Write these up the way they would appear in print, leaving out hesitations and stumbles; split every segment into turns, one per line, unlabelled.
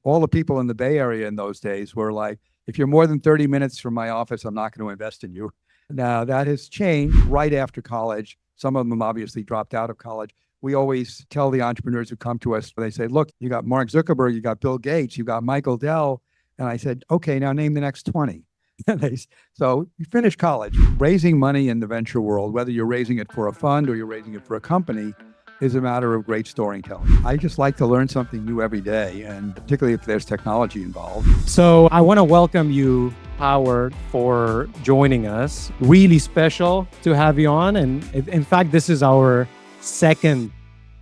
all the people in the Bay Area in those days were like, if you're more than 30 minutes from my office, I'm not going to invest in you. Now, that has changed right after college. Some of them obviously dropped out of college. We always tell the entrepreneurs who come to us, they say, look, you got Mark Zuckerberg, you got Bill Gates, you got Michael Dell. And I said, okay, now name the next 20. So you finish college. Raising money in the venture world, whether you're raising it for a fund or you're raising it for a company, is a matter of great storytelling. I just like to learn something new every day, and particularly if there's technology involved.
So I want to welcome you, Howard, for joining us. Really special to have you on. And in fact, this is our second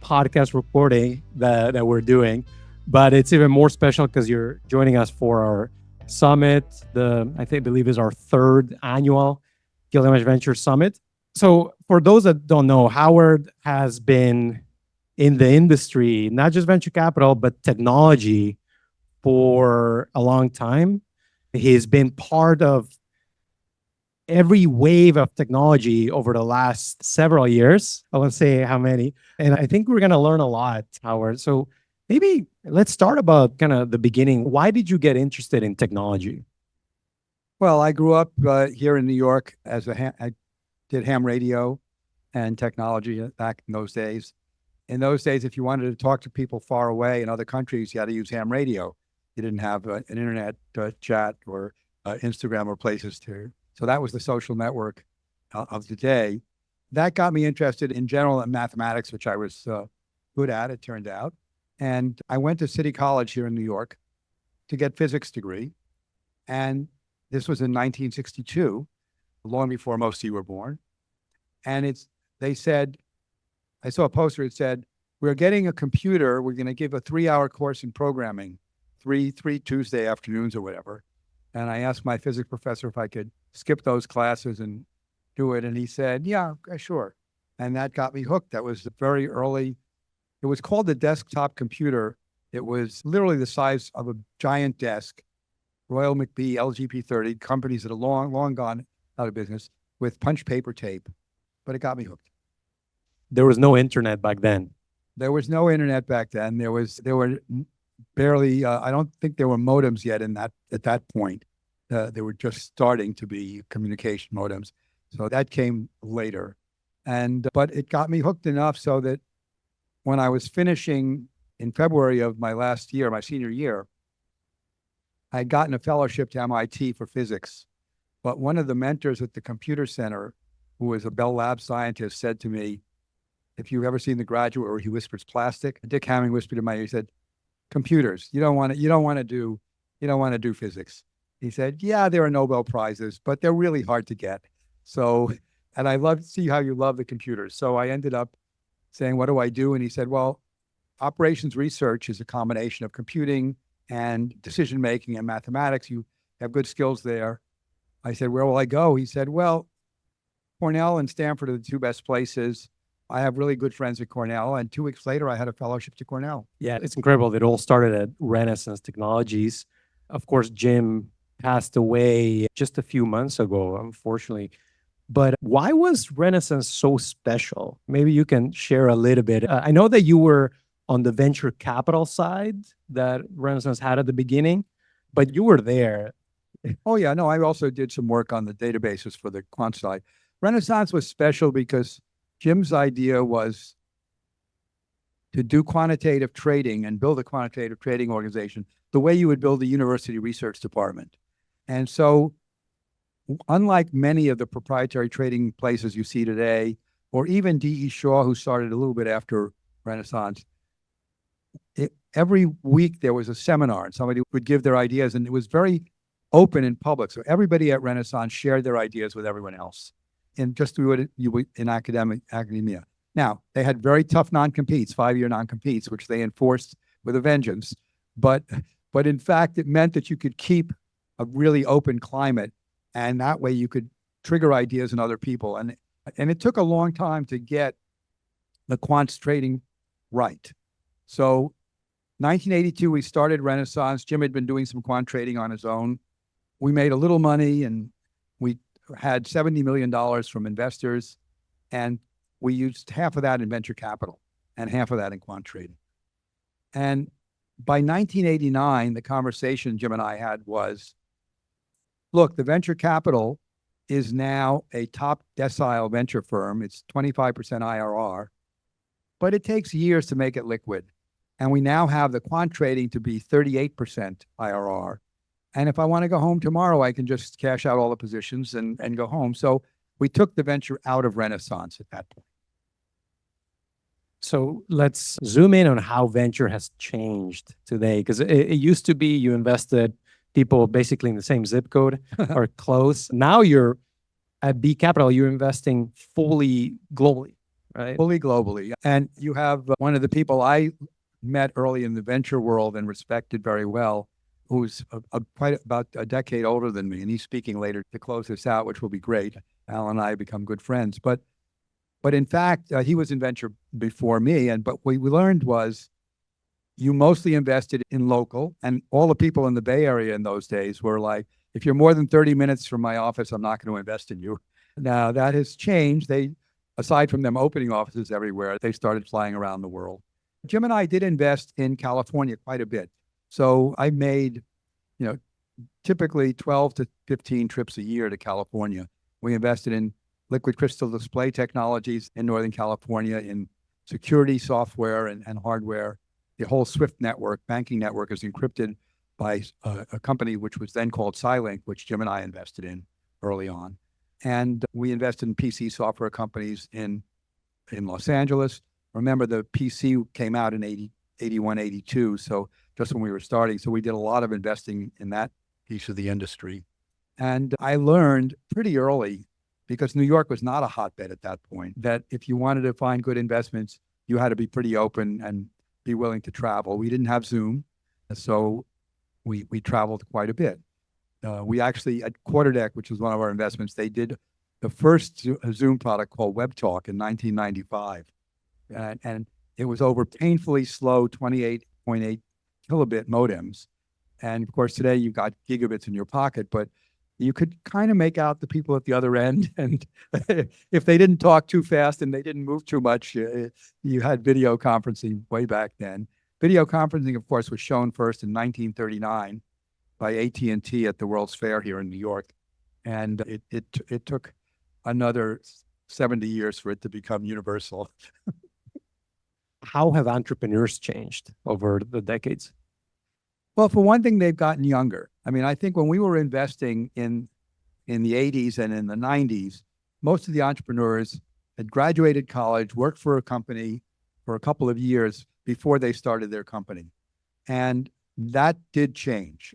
podcast recording that we're doing, but it's even more special because you're joining us for our summit. I believe is our third annual Gilgamesh Ventures Summit. So for those that don't know, Howard has been in the industry, not just venture capital, but technology for a long time. He's been part of every wave of technology over the last several years. I won't say how many. And I think we're going to learn a lot, Howard. So maybe let's start about kind of the beginning. Why did you get interested in technology?
Well, I grew up here in New York I did ham radio and technology back in those days. In those days, if you wanted to talk to people far away in other countries, you had to use ham radio. You didn't have an internet chat or Instagram or places to. So that was the social network of the day. That got me interested in general in mathematics, which I was good at, it turned out. And I went to City College here in New York to get physics degree. And this was in 1962, long before most of you were born. And they said, I saw a poster, it said, we're getting a computer, we're going to give a 3-hour course in programming, three Tuesday afternoons or whatever. And I asked my physics professor if I could skip those classes and do it. And he said, yeah, sure. And that got me hooked. That was very early. It was called the desktop computer. It was literally the size of a giant desk. Royal McBee, LGP30, companies that are long gone out of business, with punch paper tape. But it got me hooked.
There was no internet back then.
There was no internet back then. There were barely, I don't think there were modems yet at that point. They were just starting to be communication modems. So that came later. But it got me hooked enough so that when I was finishing in February of my last year, my senior year, I had gotten a fellowship to MIT for physics. But one of the mentors at the computer center, who was a Bell Labs scientist, said to me, if you've ever seen The Graduate where he whispers plastic, Dick Hamming whispered in my ear, he said, computers, you don't want to do physics. He said, yeah, there are Nobel Prizes, but they're really hard to get. So, and I love to see how you love the computers. So I ended up saying, what do I do? And he said, well, operations research is a combination of computing and decision-making and mathematics. You have good skills there. I said, where will I go? He said, well, Cornell and Stanford are the two best places. I have really good friends at Cornell. And 2 weeks later, I had a fellowship to Cornell.
Yeah, it's incredible. It all started at Renaissance Technologies. Of course, Jim passed away just a few months ago, unfortunately. But why was Renaissance so special? Maybe you can share a little bit. I know that you were on the venture capital side that Renaissance had at the beginning, but you were there.
Oh, yeah. No, I also did some work on the databases for the quant side. Renaissance was special because Jim's idea was to do quantitative trading and build a quantitative trading organization the way you would build a university research department. And so, unlike many of the proprietary trading places you see today, or even D.E. Shaw, who started a little bit after Renaissance, every week there was a seminar and somebody would give their ideas, and it was very open in public. So everybody at Renaissance shared their ideas with everyone else, and just do it you would in academia. Now, they had very tough non-competes, 5-year non-competes, which they enforced with a vengeance. But in fact, it meant that you could keep a really open climate, and that way you could trigger ideas in other people. And it took a long time to get the quants trading right. So 1982, we started Renaissance. Jim had been doing some quant trading on his own. We made a little money, and we had $70 million from investors, and we used half of that in venture capital and half of that in quant trading. And By 1989, the conversation Jim and I had was, look, the venture capital is now a top decile venture firm. It's 25% IRR, but it takes years to make it liquid. And we now have the quant trading to be 38% IRR. And if I want to go home tomorrow, I can just cash out all the positions and go home. So we took the venture out of Renaissance at that point.
So let's zoom in on how venture has changed today. Because it used to be you invested people basically in the same zip code or close. Now you're at B Capital, you're investing fully globally, right?
Fully globally. And you have one of the people I met early in the venture world and respected very well, who's quite about a decade older than me. And he's speaking later to close this out, which will be great. Al and I become good friends. But in fact, he was in venture before me. But what we learned was you mostly invested in local, and all the people in the Bay Area in those days were like, if you're more than 30 minutes from my office, I'm not going to invest in you. Now that has changed. Aside from them opening offices everywhere, they started flying around the world. Jim and I did invest in California quite a bit. So I made, typically 12 to 15 trips a year to California. We invested in liquid crystal display technologies in Northern California, in security software and hardware. The whole SWIFT network, banking network, is encrypted by a company which was then called Silink, which Jim and I invested in early on. And we invested in PC software companies in Los Angeles. Remember, the PC came out in 81, 82, so just when we were starting. So we did a lot of investing in that piece of the industry. And I learned pretty early, because New York was not a hotbed at that point, that if you wanted to find good investments, you had to be pretty open and be willing to travel. We didn't have Zoom, so we traveled quite a bit. We actually, at QuarterDeck, which was one of our investments, they did the first Zoom product called WebTalk in 1995. And it was over painfully slow 28.8 kilobit modems. And of course, today you've got gigabits in your pocket, but you could kind of make out the people at the other end. And if they didn't talk too fast and they didn't move too much, you had video conferencing way back then. Video conferencing, of course, was shown first in 1939 by AT&T at the World's Fair here in New York. And it took another 70 years for it to become universal.
How have entrepreneurs changed over the decades?
Well, for one thing, they've gotten younger. I mean, I think when we were investing in the 80s and in the 90s, most of the entrepreneurs had graduated college, worked for a company for a couple of years before they started their company. And that did change.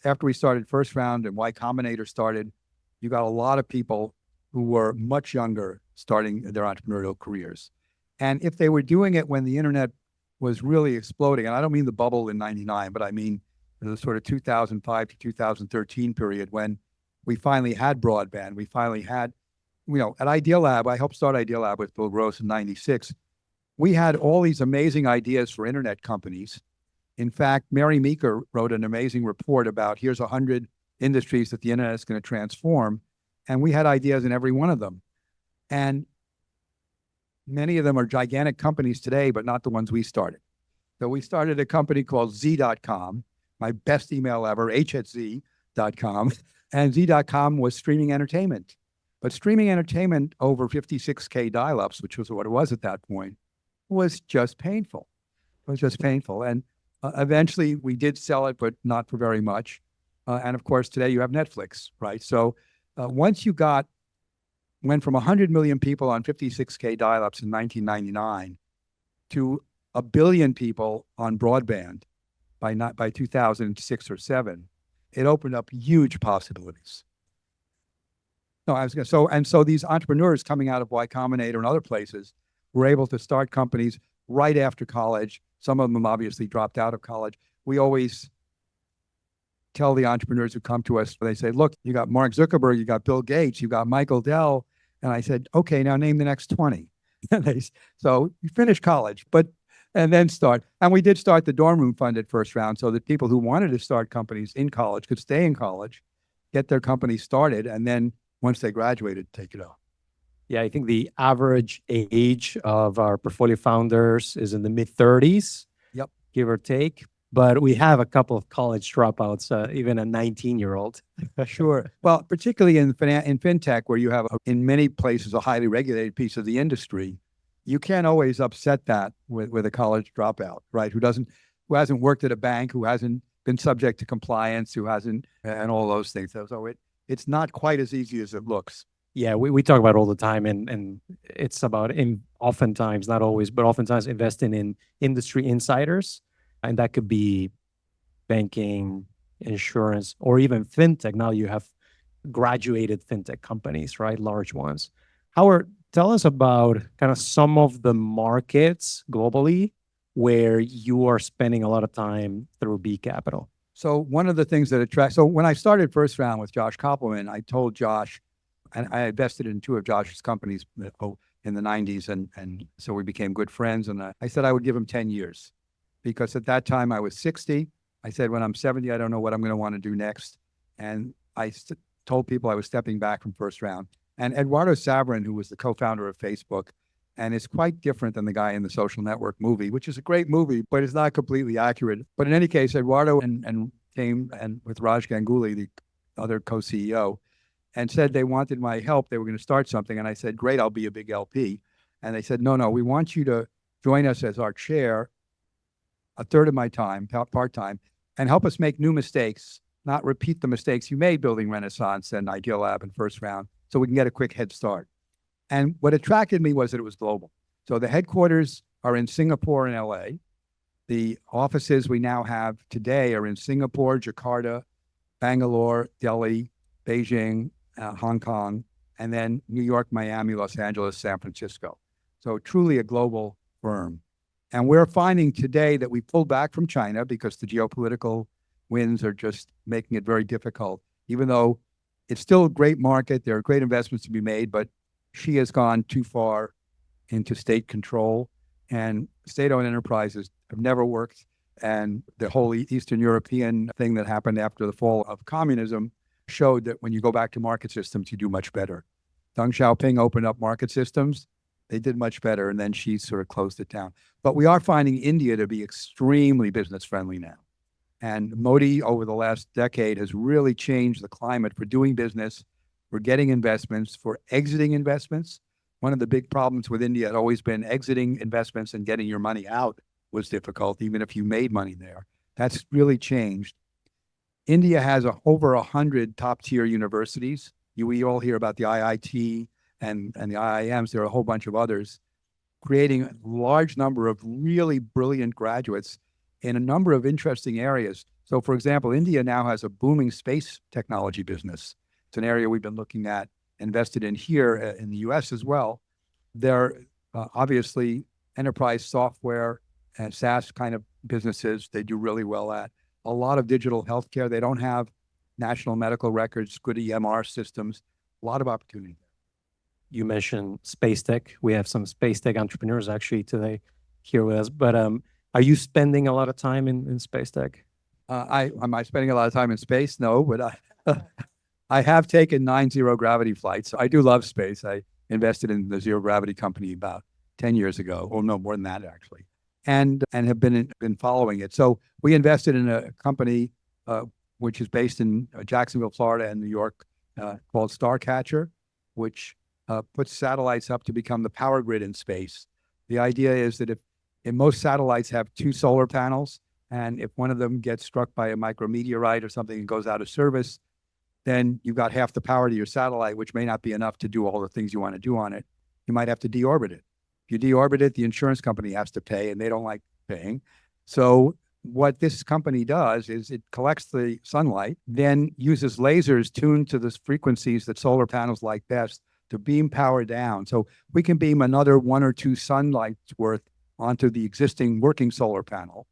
After we started first round and Y Combinator started, you got a lot of people who were much younger starting their entrepreneurial careers. And if they were doing it when the internet was really exploding, and I don't mean the bubble in 99, but I mean the sort of 2005 to 2013 period when we finally had broadband. We finally had, at Idea Lab, I helped start Idea Lab with Bill Gross in 96. We had all these amazing ideas for internet companies. In fact, Mary Meeker wrote an amazing report about here's 100 industries that the internet is going to transform. And we had ideas in every one of them. And many of them are gigantic companies today, but not the ones we started. So we started a company called Z.com, my best email ever, h@z.com. And Z.com was streaming entertainment. But streaming entertainment over 56K dial-ups, which was what it was at that point, was just painful. It was just painful. And eventually we did sell it, but not for very much. And of course, today you have Netflix, right? So once you went from 100 million people on 56K dial-ups in 1999 to 1 billion people on broadband by 2006 or 7, it opened up huge possibilities. So these entrepreneurs coming out of Y Combinator and other places were able to start companies right after college. Some of them obviously dropped out of college. We always tell the entrepreneurs who come to us, they say, look, you got Mark Zuckerberg, you got Bill Gates, you got Michael Dell. And I said, okay, now name the next 20. So you finish college, and then start. And we did start the dorm room fund at first round so that people who wanted to start companies in college could stay in college, get their company started, and then once they graduated, take it off.
Yeah, I think the average age of our portfolio founders is in the mid-30s.
Yep.
give or take. But we have a couple of college dropouts, even a 19-year-old.
Sure. Well, particularly in fintech, where you have in many places a highly regulated piece of the industry, you can't always upset that with a college dropout, right? Who hasn't worked at a bank, who hasn't been subject to compliance, who hasn't, and all those things. So it's not quite as easy as it looks.
Yeah, we talk about it all the time, and it's about oftentimes, not always, but oftentimes investing in industry insiders. And that could be banking, insurance, or even fintech. Now you have graduated fintech companies, right? Large ones. Howard, tell us about kind of some of the markets globally where you are spending a lot of time through B Capital.
So one of the things that attracts, so when I started First Round with Josh Koppelman, I told Josh, and I invested in two of Josh's companies in the 90s. And so we became good friends. And I said I would give him 10 years. Because at that time I was 60. I said, when I'm 70, I don't know what I'm going to want to do next. And I told people I was stepping back from First Round. And Eduardo Saverin, who was the co-founder of Facebook, and is quite different than the guy in the Social Network movie, which is a great movie, but it's not completely accurate. But in any case, Eduardo and came and with Raj Ganguly, the other co-CEO, and said they wanted my help. They were going to start something. And I said, great, I'll be a big LP. And they said, no, we want you to join us as our chair, a third of my time, part-time, and help us make new mistakes, not repeat the mistakes you made building Renaissance and Ideal Lab and First Round, so we can get a quick head start. And what attracted me was that it was global. So the headquarters are in Singapore and LA. The offices we now have today are in Singapore, Jakarta, Bangalore, Delhi, Beijing, Hong Kong, and then New York, Miami, Los Angeles, San Francisco. So truly a global firm. And we're finding today that we pulled back from China because the geopolitical winds are just making it very difficult, even though it's still a great market. There are great investments to be made, but Xi has gone too far into state control, and state-owned enterprises have never worked. And the whole Eastern European thing that happened after the fall of communism showed that when you go back to market systems, you do much better. Deng Xiaoping opened up market systems. They did much better, and then she sort of closed it down. But we are finding India to be extremely business-friendly now. And Modi, over the last decade, has really changed the climate for doing business, for getting investments, for exiting investments. One of the big problems with India had always been exiting investments and getting your money out was difficult, even if you made money there. That's really changed. India has over 100 top-tier universities. We all hear about the IIT, and the IIMs. There are a whole bunch of others, creating a large number of really brilliant graduates in a number of interesting areas. So, for example, India now has a booming space technology business. It's an area we've been looking at, invested in here in the US as well. They're obviously enterprise software and SaaS kind of businesses they do really well at. A lot of digital healthcare. They don't have national medical records, good EMR systems, a lot of opportunity.
You mentioned space tech. We have some space tech entrepreneurs actually today here with us. But are you spending a lot of time in space tech?
Am I spending a lot of time in space? No, but I have taken 9 zero gravity flights. I do love space. I invested in the zero gravity company about 10 years ago, or no, more than that actually, and have been following it. So we invested in a company which is based in Jacksonville, Florida, and New York, called Starcatcher, which puts satellites up to become the power grid in space. The idea is that if most satellites have 2 solar panels, and if one of them gets struck by a micrometeorite or something and goes out of service, then you've got half the power to your satellite, which may not be enough to do all the things you want to do on it. You might have to deorbit it. If you deorbit it, the insurance company has to pay, and they don't like paying. So what this company does is it collects the sunlight, then uses lasers tuned to the frequencies that solar panels like best to beam power down. So we can beam another 1 or 2 sunlights worth onto the existing working solar panel.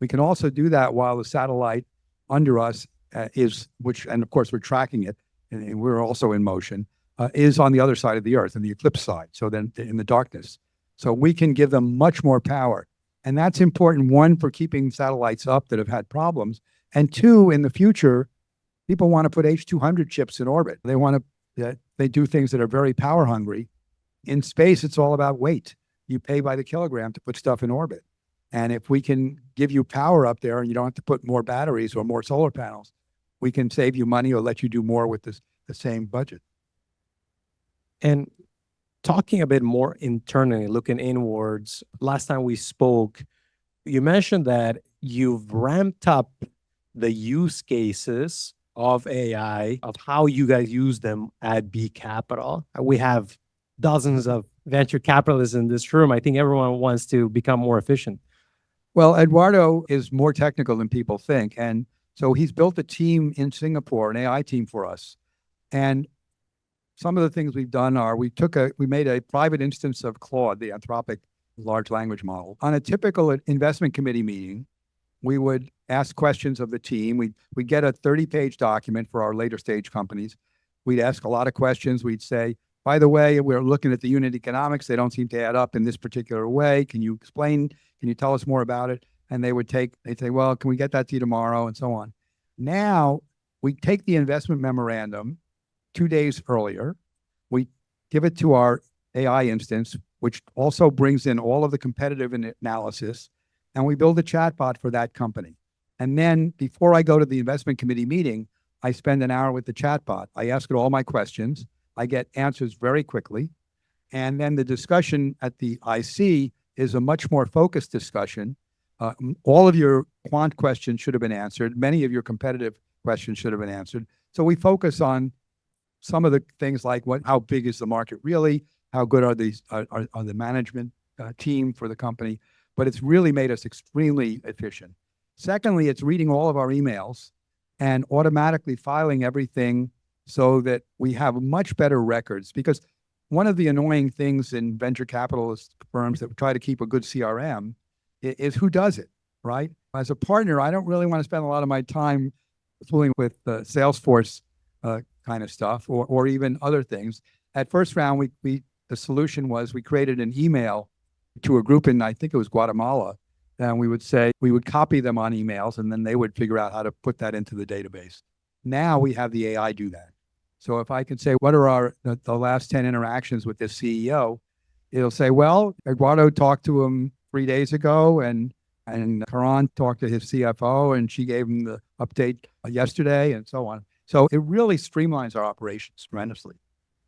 We can also do that while the satellite under us and of course we're tracking it, and we're also in motion, is on the other side of the Earth, in the eclipse side, so then in the darkness. So we can give them much more power. And that's important, 1, for keeping satellites up that have had problems, and 2, in the future, people want to put H200 chips in orbit. They do things that are very power hungry. In space, it's all about weight. You pay by the kilogram to put stuff in orbit. And if we can give you power up there and you don't have to put more batteries or more solar panels, we can save you money or let you do more with the same budget.
And talking a bit more internally, looking inwards, last time we spoke, you mentioned that you've ramped up the use cases of AI, of how you guys use them at B Capital. We have dozens of venture capitalists in this room. I think everyone wants to become more efficient.
Well, Eduardo is more technical than people think. And so he's built a team in Singapore, an AI team for us. And some of the things we've done are we made a private instance of Claude, the Anthropic large language model. On a typical investment committee meeting, we would ask questions of the team. We'd get a 30-page document for our later stage companies. We'd ask a lot of questions. We'd say, by the way, we're looking at the unit economics. They don't seem to add up in this particular way. Can you explain? Can you tell us more about it? And they'd say, well, can we get that to you tomorrow? And so on. Now we take the investment memorandum 2 days earlier. We give it to our AI instance, which also brings in all of the competitive analysis, and we build a chatbot for that company. And then before I go to the investment committee meeting, I spend an hour with the chatbot. I ask it all my questions. I get answers very quickly. And then the discussion at the IC is a much more focused discussion. All of your quant questions should have been answered. Many of your competitive questions should have been answered. So we focus on some of the things like how big is the market really? How good are the management team for the company? But it's really made us extremely efficient. Secondly, it's reading all of our emails and automatically filing everything so that we have much better records. Because one of the annoying things in venture capitalist firms that try to keep a good CRM is who does it, right? As a partner, I don't really want to spend a lot of my time fooling with Salesforce kind of stuff or even other things. At first round, the solution was we created an email to a group in, I think it was Guatemala, and we would copy them on emails, and then they would figure out how to put that into the database. Now we have the AI do that. So if I can say, what are the last 10 interactions with this CEO, it'll say, well, Eduardo talked to him 3 days ago, and Karan talked to his CFO, and she gave him the update yesterday, and so on. So it really streamlines our operations tremendously.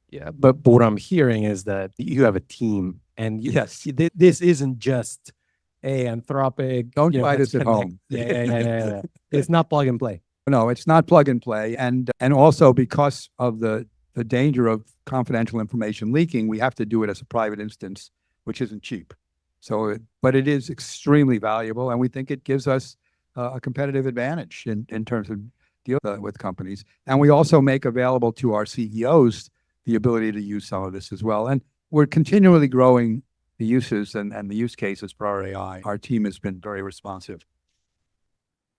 Yeah, but what I'm hearing is that you have a team, and
Yes.
This isn't just Anthropic.
Don't try this at home.
Yeah. It's not plug and play.
No, it's not plug and play. And also because of the danger of confidential information leaking, we have to do it as a private instance, which isn't cheap. So, but it is extremely valuable, and we think it gives us a competitive advantage in terms of dealing with companies. And we also make available to our CEOs the ability to use some of this as well. And we're continually growing the uses and the use cases for our AI. Our team has been very responsive.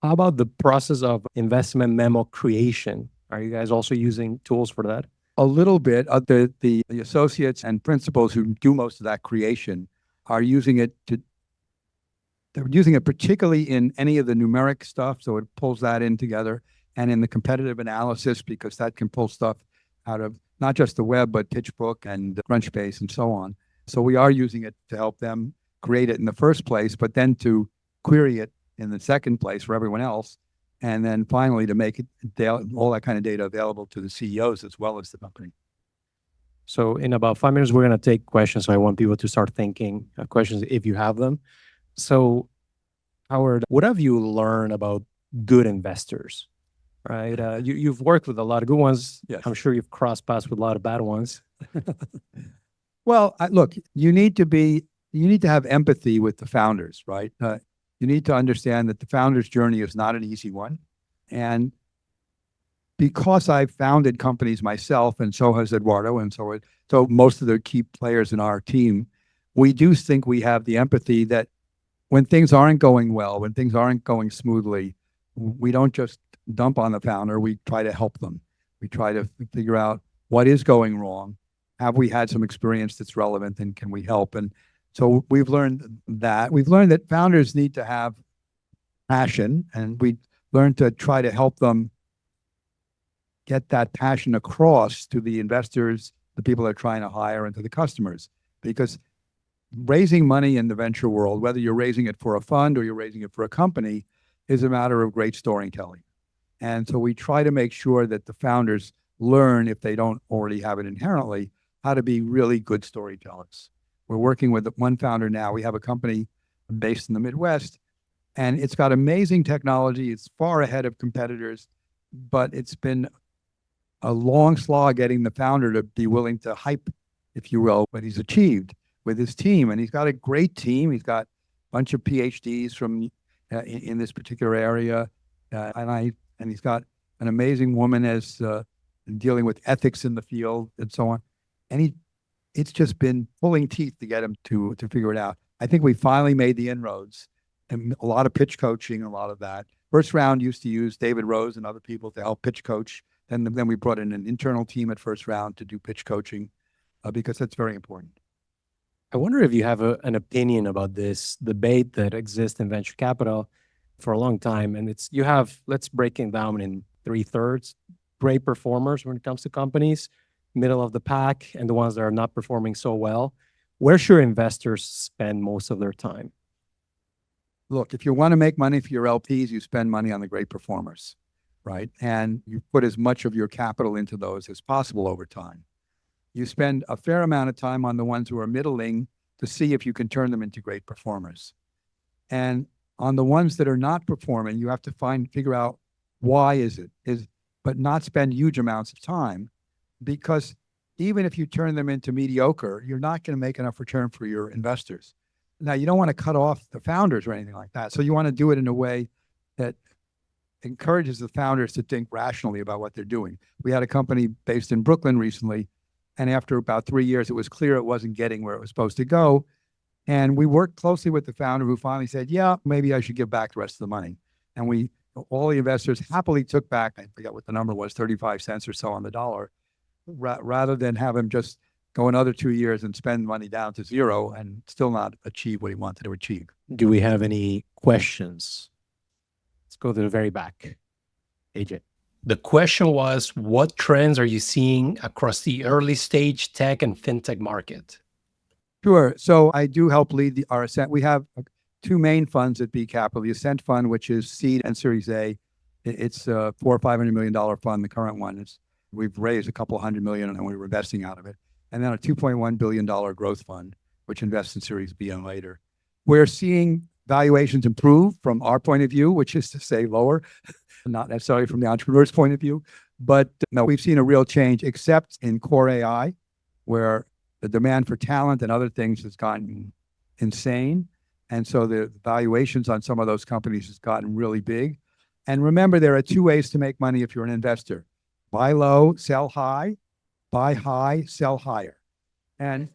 How about the process of investment memo creation? Are you guys also using tools for that?
A little bit. The associates and principals who do most of that creation are using it they're using it particularly in any of the numeric stuff, so it pulls that in together, and in the competitive analysis, because that can pull stuff out of not just the web, but PitchBook and Crunchbase and so on. So we are using it to help them create it in the first place, but then to query it in the second place for everyone else. And then finally to make it all that kind of data available to the CEOs as well as the company.
So in about 5 minutes, we're going to take questions. So I want people to start thinking of questions if you have them. So Howard, what have you learned about good investors? Right. You've worked with a lot of good ones.
Yes.
I'm sure you've crossed paths with a lot of bad ones.
Well, look, you need to have empathy with the founders, right? You need to understand that the founder's journey is not an easy one. And because I've founded companies myself, and so has Eduardo, and so most of the key players in our team, we do think we have the empathy that when things aren't going well, when things aren't going smoothly, we don't just dump on the founder. We try to help them. We try to figure out what is going wrong. Have we had some experience that's relevant, and can we help? And so we've learned that. We've learned that founders need to have passion, and we learned to try to help them get that passion across to the investors, the people they're trying to hire, and to the customers. Because raising money in the venture world, whether you're raising it for a fund or you're raising it for a company, is a matter of great storytelling. And so we try to make sure that the founders learn, if they don't already have it inherently, how to be really good storytellers. We're working with one founder now. We have a company based in the Midwest, and it's got amazing technology. It's far ahead of competitors, but it's been a long slog getting the founder to be willing to hype, if you will, what he's achieved with his team. And he's got a great team. He's got a bunch of PhDs from in this particular area, and he's got an amazing woman as dealing with ethics in the field and so on. And it's just been pulling teeth to get him to figure it out. I think we finally made the inroads, and a lot of pitch coaching, a lot of that. First Round used to use David Rose and other people to help pitch coach. Then we brought in an internal team at First Round to do pitch coaching because that's very important.
I wonder if you have an opinion about this debate that exists in venture capital for a long time. And let's break it down in 3/3, great performers when it comes to companies, middle of the pack, and the ones that are not performing so well. Where should investors spend most of their time?
Look, if you want to make money for your LPs, you spend money on the great performers, right? And you put as much of your capital into those as possible over time. You spend a fair amount of time on the ones who are middling to see if you can turn them into great performers. And on the ones that are not performing, you have to figure out why but not spend huge amounts of time, because even if you turn them into mediocre, you're not going to make enough return for your investors. Now, you don't want to cut off the founders or anything like that. So you want to do it in a way that encourages the founders to think rationally about what they're doing. We had a company based in Brooklyn recently, and after about 3 years, it was clear it wasn't getting where it was supposed to go. And we worked closely with the founder, who finally said, yeah, maybe I should give back the rest of the money. And all the investors happily took back, I forget what the number was, 35 cents or so on the dollar, rather than have him just go another 2 years and spend money down to zero and still not achieve what he wanted to achieve.
Do we have any questions? Let's go to the very back. AJ.
The question was, what trends are you seeing across the early stage tech and fintech market?
Sure. So I do help lead our Ascent. We have two main funds at B Capital. The Ascent Fund, which is seed and Series A. It's a $400 or $500 million fund. The current one we've raised a couple $100 million and we're investing out of it. And then a $2.1 billion growth fund, which invests in Series B and later. We're seeing valuations improve from our point of view, which is to say lower, not necessarily from the entrepreneur's point of view. But no, we've seen a real change, except in core AI, where the demand for talent and other things has gotten insane. And so the valuations on some of those companies has gotten really big. And remember, there are two ways to make money if you're an investor: buy low, sell high; buy high, sell higher. And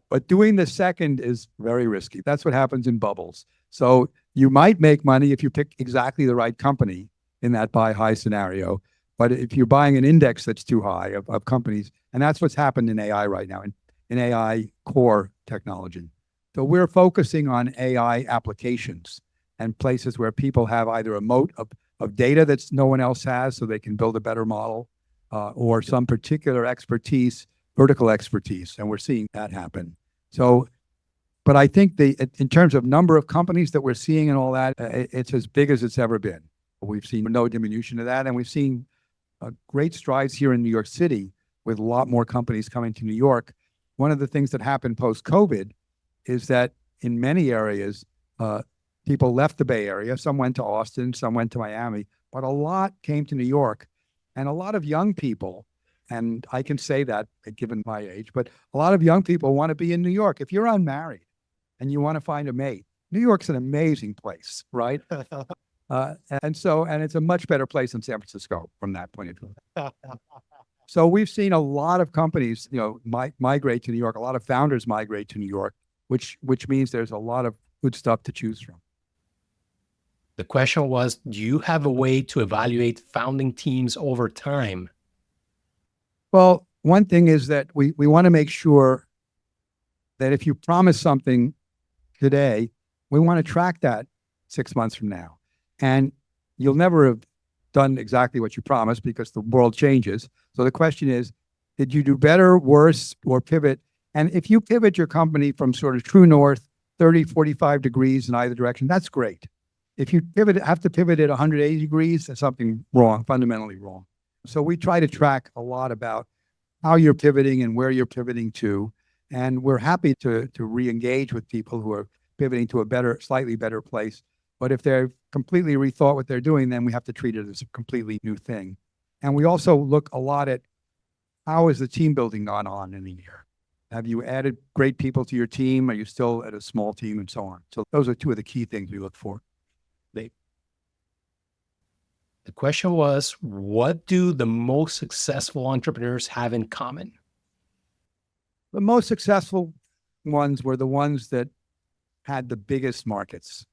but doing the second is very risky. That's what happens in bubbles. So you might make money if you pick exactly the right company in that buy high scenario. But if you're buying an index that's too high of companies, and that's what's happened in AI right now, in AI core technology. So we're focusing on AI applications and places where people have either a moat of data that no one else has so they can build a better model, or some particular expertise, vertical expertise. And we're seeing that happen. So, but I think in terms of number of companies that we're seeing and all that, it's as big as it's ever been. We've seen no diminution of that. And we've seen great strides here in New York City with a lot more companies coming to New York. One of the things that happened post-COVID is that in many areas, people left the Bay Area. Some went to Austin, some went to Miami, but a lot came to New York. And a lot of young people, and I can say that given my age, but a lot of young people want to be in New York. If you're unmarried and you want to find a mate, New York's an amazing place, right? And it's a much better place than San Francisco from that point of view. So we've seen a lot of companies, migrate to New York. A lot of founders migrate to New York, which means there's a lot of good stuff to choose from.
The question was, do you have a way to evaluate founding teams over time?
Well, one thing is that we want to make sure that if you promise something today, we want to track that 6 months from now. And you'll never have done exactly what you promised because the world changes. So the question is, Did you do better, worse, or pivot? And if you pivot your company from sort of true north, 30, 45 degrees in either direction, that's great. If you have to pivot at 180 degrees, there's something wrong, fundamentally wrong. So we try to track a lot about how you're pivoting and where you're pivoting to. And we're happy to re-engage with people who are pivoting to a better, slightly better place. But if they've completely rethought what they're doing, then we have to treat it as a completely new thing. And we also look a lot at how has the team building gone on in the year? Have you added great people to your team? Are you still at a small team and so on? So those are two of the key things we look for.
The question was, what do the most successful entrepreneurs have in common?
The most successful ones were the ones that had the biggest markets,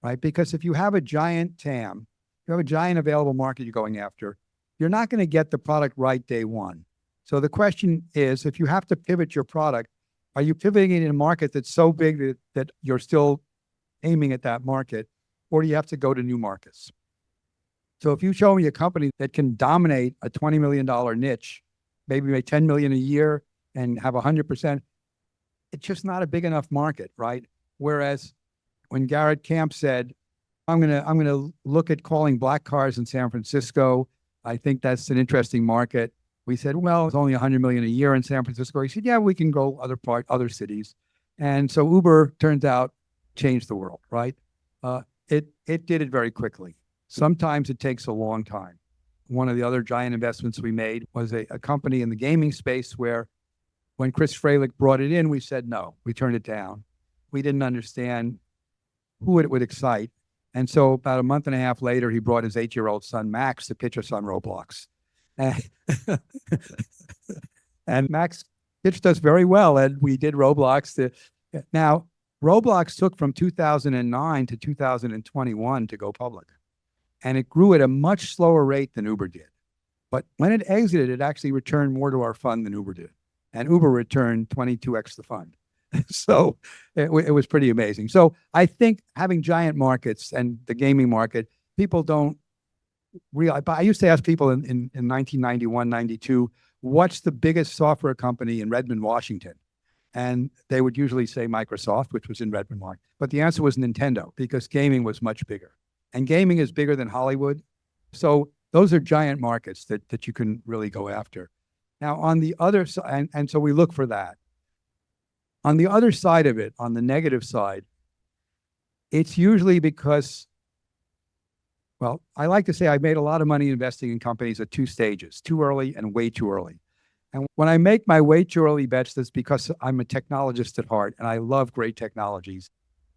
right? Because if you have a giant TAM, you have a giant available market you're going after, you're not going to get the product right day one. So the question is, if you have to pivot your product, are you pivoting it in a market that's so big that you're still aiming at that market, or do you have to go to new markets? So if you show me a company that can dominate a $20 million niche, maybe make 10 million a year and have 100%, it's just not a big enough market, right? Whereas when Garrett Camp said, I'm gonna look at calling black cars in San Francisco, I think that's an interesting market. We said, well, it's only 100 million a year in San Francisco. He said, yeah, we can go other cities. And so Uber, turns out, changed the world, right? It did it very quickly. Sometimes it takes a long time. One of the other giant investments we made was a company in the gaming space where when Chris Fralick brought it in, we said no, we turned it down. We didn't understand who it would excite. And so about a month and a half later, he brought his 8-year-old son, Max, to pitch us on Roblox. And Max pitched us very well, and we did Roblox. Now, Roblox took from 2009 to 2021 to go public. And it grew at a much slower rate than Uber did. But when it exited, it actually returned more to our fund than Uber did. And Uber returned 22x the fund. So it was pretty amazing. So I think having giant markets and the gaming market, people don't realize. But I used to ask people in 1991, 92, what's the biggest software company in Redmond, Washington? And they would usually say Microsoft, which was in Redmond, Washington. But the answer was Nintendo, because gaming was much bigger. And gaming is bigger than Hollywood. So those are giant markets that you can really go after. Now, on the other side, and so we look for that. On the other side of it, on the negative side, it's usually because, well, I like to say I made a lot of money investing in companies at two stages, too early and way too early. And when I make my way too early bets, that's because I'm a technologist at heart and I love great technologies.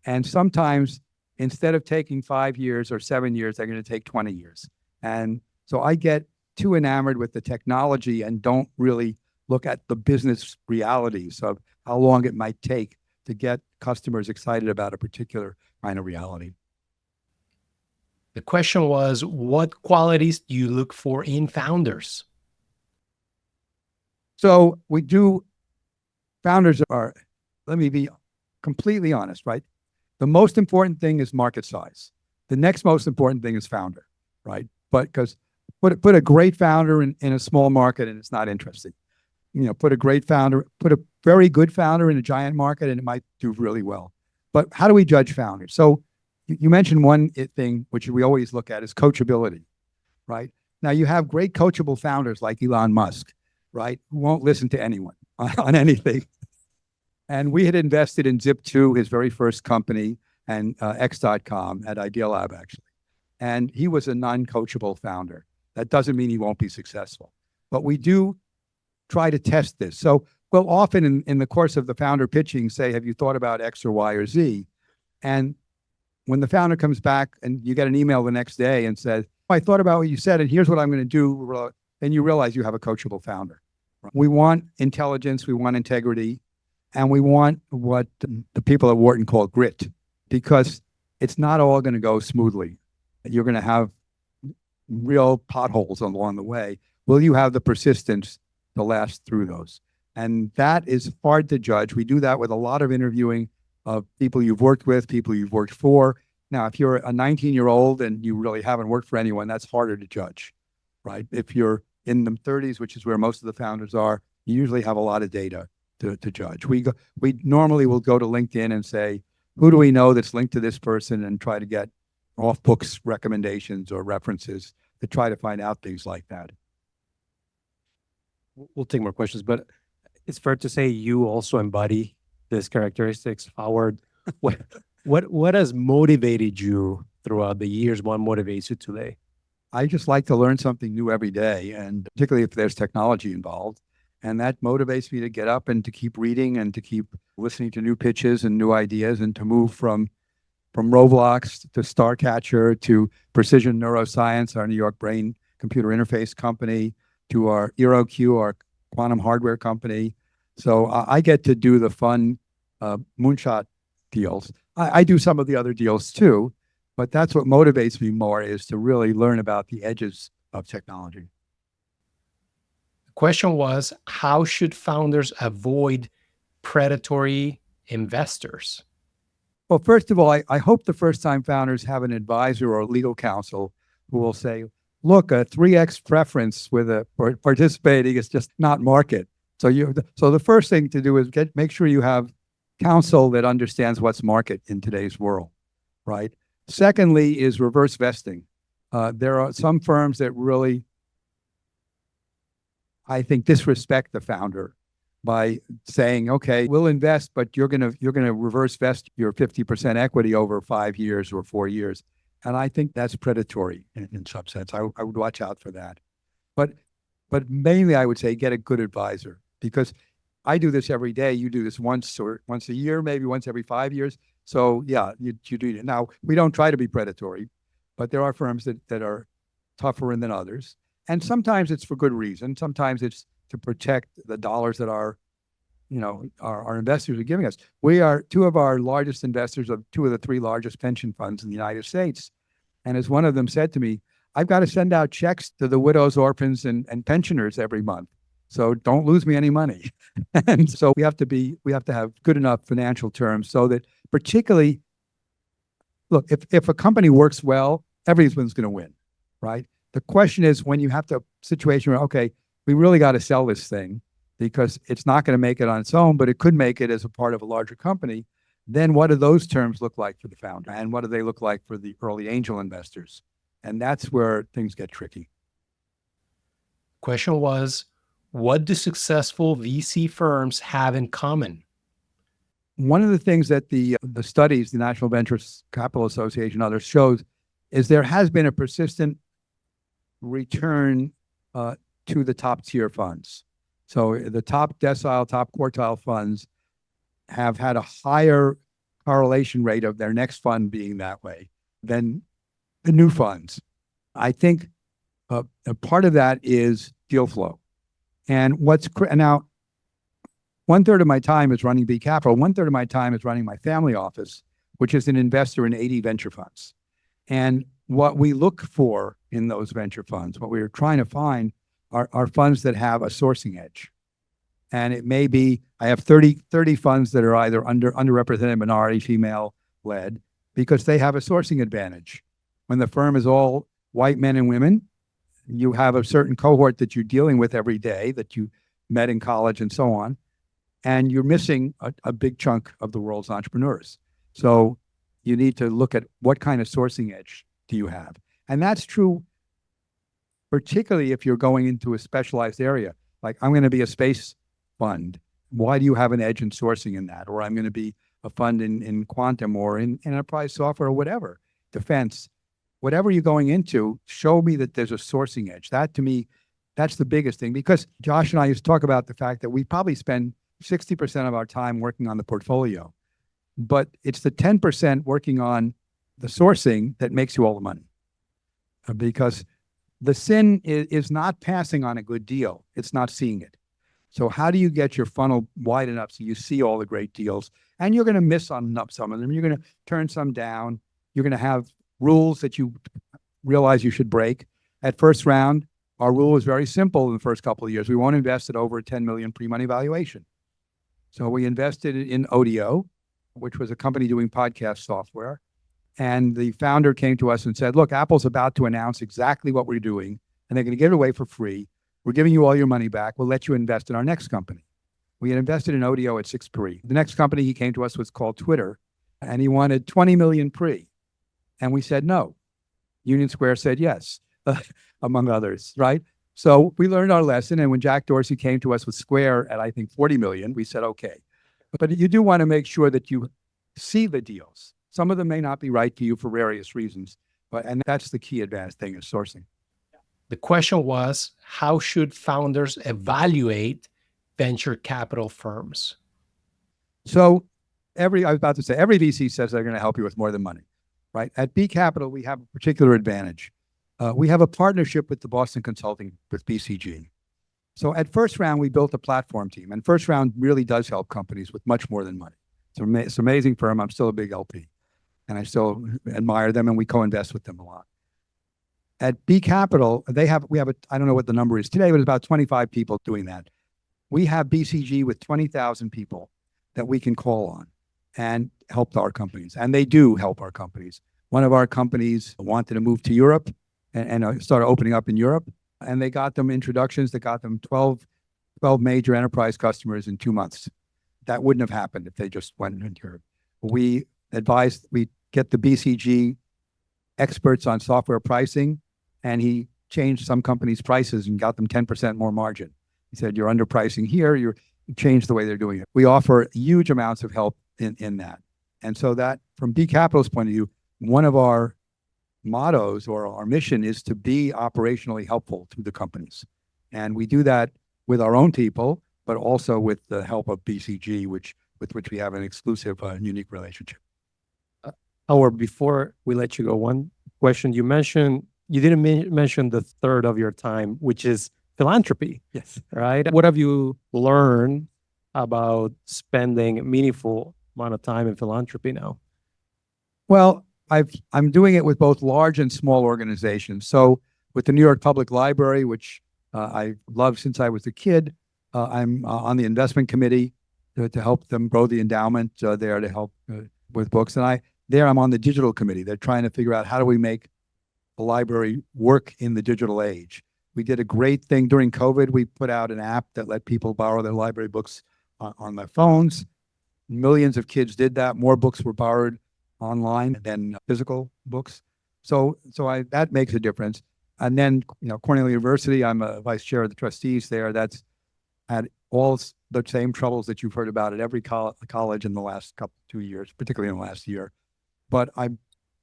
And sometimes instead of taking 5 years or 7 years, they're going to take 20 years. And so I get too enamored with the technology and don't really look at the business realities of how long it might take to get customers excited about a particular kind of reality.
The question was, what qualities do you look for in founders?
So founders are, let me be completely honest, right? The most important thing is market size. The next most important thing is founder, right? But because put a great founder in a small market and it's not interesting. Put a very good founder in a giant market and it might do really well. But how do we judge founders? So you mentioned one thing, which we always look at, is coachability, right? Now you have great coachable founders like Elon Musk, right? Who won't listen to anyone on anything. And we had invested in Zip2, his very first company, and X.com at Idealab, actually. And he was a non-coachable founder. That doesn't mean he won't be successful. But we do try to test this. So we'll often in the course of the founder pitching say, have you thought about X or Y or Z? And when the founder comes back and you get an email the next day and says, I thought about what you said and here's what I'm going to do, then you realize you have a coachable founder. We want intelligence, we want integrity, and we want what the people at Wharton call grit, because it's not all going to go smoothly. You're going to have real potholes along the way. Will you have the persistence to last through those? And that is hard to judge. We do that with a lot of interviewing of people you've worked with, people you've worked for. Now, if you're a 19-year-old and you really haven't worked for anyone, that's harder to judge, right? If you're in the 30s, which is where most of the founders are, You usually have a lot of data to judge. We normally will go to LinkedIn and say, who do we know that's linked to this person, and try to get off books recommendations or references to try to find out things like that.
We'll take more questions, but it's fair to say you also embody these characteristics. Howard, what has motivated you throughout the years? What motivates you today?
I just like to learn something new every day, and particularly if there's technology involved. And that motivates me to get up and to keep reading and to keep listening to new pitches and new ideas, and to move from Roblox to Starcatcher to Precision Neuroscience, our New York brain computer interface company, to our EeroQ, our quantum hardware company. So I get to do the fun moonshot deals. I do some of the other deals too, but that's what motivates me more, is to really learn about the edges of technology.
The question was, how should founders avoid predatory investors?
Well, first of all, I hope the first-time founders have an advisor or legal counsel who will say, look, a 3x preference with a participating is just not market. So the first thing to do is make sure you have counsel that understands what's market in today's world, right? Secondly is reverse vesting. There are some firms that really, I think, disrespect the founder by saying, okay, we'll invest, but you're gonna reverse vest your 50% equity over 5 years or 4 years. And I think that's predatory in some sense. I would watch out for that. But mainly I would say get a good advisor, because I do this every day. You do this once a year, maybe once every 5 years. So yeah, you do it. Now, we don't try to be predatory, but there are firms that are tougher than others. And sometimes it's for good reason. Sometimes it's to protect the dollars that our investors are giving us. We are two of our largest investors of 2 of the 3 largest pension funds in the United States. And as one of them said to me, I've got to send out checks to the widows, orphans, and pensioners every month. So don't lose me any money. And so we have to have good enough financial terms so that, particularly, look, if a company works well, everyone's going to win, right? The question is, when you have to situation where, okay, we really got to sell this thing because it's not going to make it on its own, but it could make it as a part of a larger company, then what do those terms look like for the founder? And what do they look like for the early angel investors? And that's where things get tricky.
Question was, what do successful VC firms have in common?
One of the things that the studies, the National Venture Capital Association, others shows, is there has been a persistent return to the top tier funds. So the top decile, top quartile funds have had a higher correlation rate of their next fund being that way than the new funds. I think a part of that is deal flow. And now, 1/3 of my time is running B Capital. 1/3 of my time is running my family office, which is an investor in 80 venture funds. And what we look for in those venture funds, what we're trying to find are funds that have a sourcing edge. And it may be, I have 30 funds that are either underrepresented minority, female led, because they have a sourcing advantage. When the firm is all white men and women, you have a certain cohort that you're dealing with every day that you met in college and so on. And you're missing a big chunk of the world's entrepreneurs. So you need to look at what kind of sourcing edge do you have. And that's true, particularly if you're going into a specialized area. Like, I'm going to be a space fund. Why do you have an edge in sourcing in that? Or I'm going to be a fund in quantum or in enterprise software or whatever, defense. Whatever you're going into, show me that there's a sourcing edge. That, to me, that's the biggest thing. Because Josh and I used to talk about the fact that we probably spend 60% of our time working on the portfolio. But it's the 10% working on the sourcing that makes you all the money. Because the sin is not passing on a good deal. It's not seeing it. So how do you get your funnel wide enough so you see all the great deals? And you're going to miss on some of them. You're going to turn some down. You're going to have rules that you realize you should break. At first round, our rule was very simple in the first couple of years. We won't invest at over 10 million pre-money valuation. So we invested in Odeo, which was a company doing podcast software. And the founder came to us and said, look, Apple's about to announce exactly what we're doing, and they're going to give it away for free. we're giving you all your money back. We'll let you invest in our next company. We had invested in ODO at 6 pre. The next company he came to us was called Twitter, and he wanted 20 million pre. And we said no. Union Square said yes, among others, right? So we learned our lesson. And when Jack Dorsey came to us with Square at, I think, 40 million, we said, okay. But you do want to make sure that you see the deals. Some of them may not be right for you for various reasons, and that's the key advanced thing is sourcing.
The question was, how should founders evaluate venture capital firms?
So I was about to say, every VC says they're going to help you with more than money, right? At B Capital, we have a particular advantage. We have a partnership with the Boston Consulting with BCG. So at first round, we built a platform team, and first round really does help companies with much more than money. It's an amazing firm. I'm still a big LP, and I still admire them, and we co-invest with them a lot. At B Capital, we have I don't know what the number is today, but it's about 25 people doing that. We have BCG with 20,000 people that we can call on and help our companies, and they do help our companies. One of our companies wanted to move to Europe and started opening up in Europe, and they got them introductions that got them 12 major enterprise customers in 2 months. That wouldn't have happened if they just went into Europe. We get the BCG experts on software pricing, and he changed some companies' prices and got them 10% more margin. He said, you're underpricing here, you change the way they're doing it. We offer huge amounts of help in that. And so that, from B Capital's point of view, one of our mottos or our mission is to be operationally helpful to the companies. And we do that with our own people, but also with the help of BCG, with which we have an exclusive and unique relationship.
Howard, before we let you go, one question. You didn't mention the third of your time, which is philanthropy.
Yes.
Right? What have you learned about spending a meaningful amount of time in philanthropy now?
Well, I'm doing it with both large and small organizations. So with the New York Public Library, which I loved since I was a kid, I'm on the investment committee to help them grow the endowment there to help with books. And I'm on the digital committee. They're trying to figure out how do we make the library work in the digital age. We did a great thing during COVID. We put out an app that let people borrow their library books on their phones. Millions of kids did that. More books were borrowed online than physical books. So that makes a difference. And then, Cornell University, I'm a vice chair of the trustees there. That's had all the same troubles that you've heard about at every college in the last 2 years, particularly in the last year. But I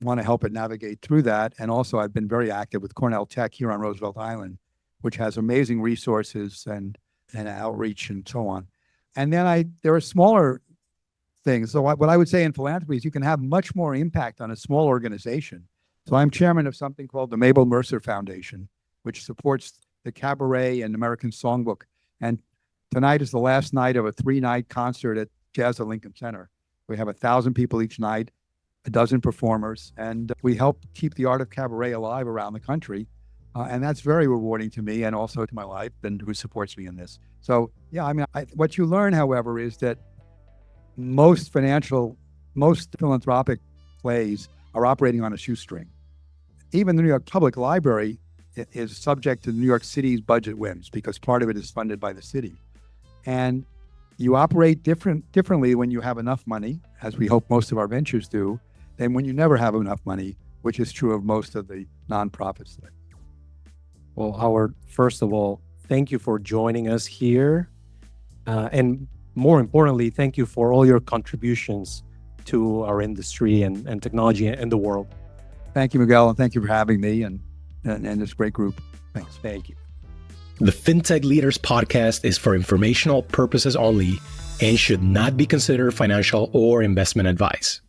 want to help it navigate through that. And also, I've been very active with Cornell Tech here on Roosevelt Island, which has amazing resources and outreach and so on. And then there are smaller things. So what I would say in philanthropy is you can have much more impact on a small organization. So I'm chairman of something called the Mabel Mercer Foundation, which supports the cabaret and American Songbook. And tonight is the last night of a 3-night concert at Jazz at Lincoln Center. We have 1,000 people each night, a dozen performers, and we help keep the art of cabaret alive around the country. And that's very rewarding to me and also to my life and who supports me in this. So, yeah, what you learn, however, is that most philanthropic plays are operating on a shoestring. Even the New York Public Library is subject to New York City's budget whims because part of it is funded by the city. And you operate differently when you have enough money, as we hope most of our ventures do, than when you never have enough money, which is true of most of the nonprofits today.
Well, Howard, first of all, thank you for joining us here. And more importantly, thank you for all your contributions to our industry and technology and the world.
Thank you, Miguel, and thank you for having me and this great group. Thanks.
Thank you.
The Fintech Leaders podcast is for informational purposes only and should not be considered financial or investment advice.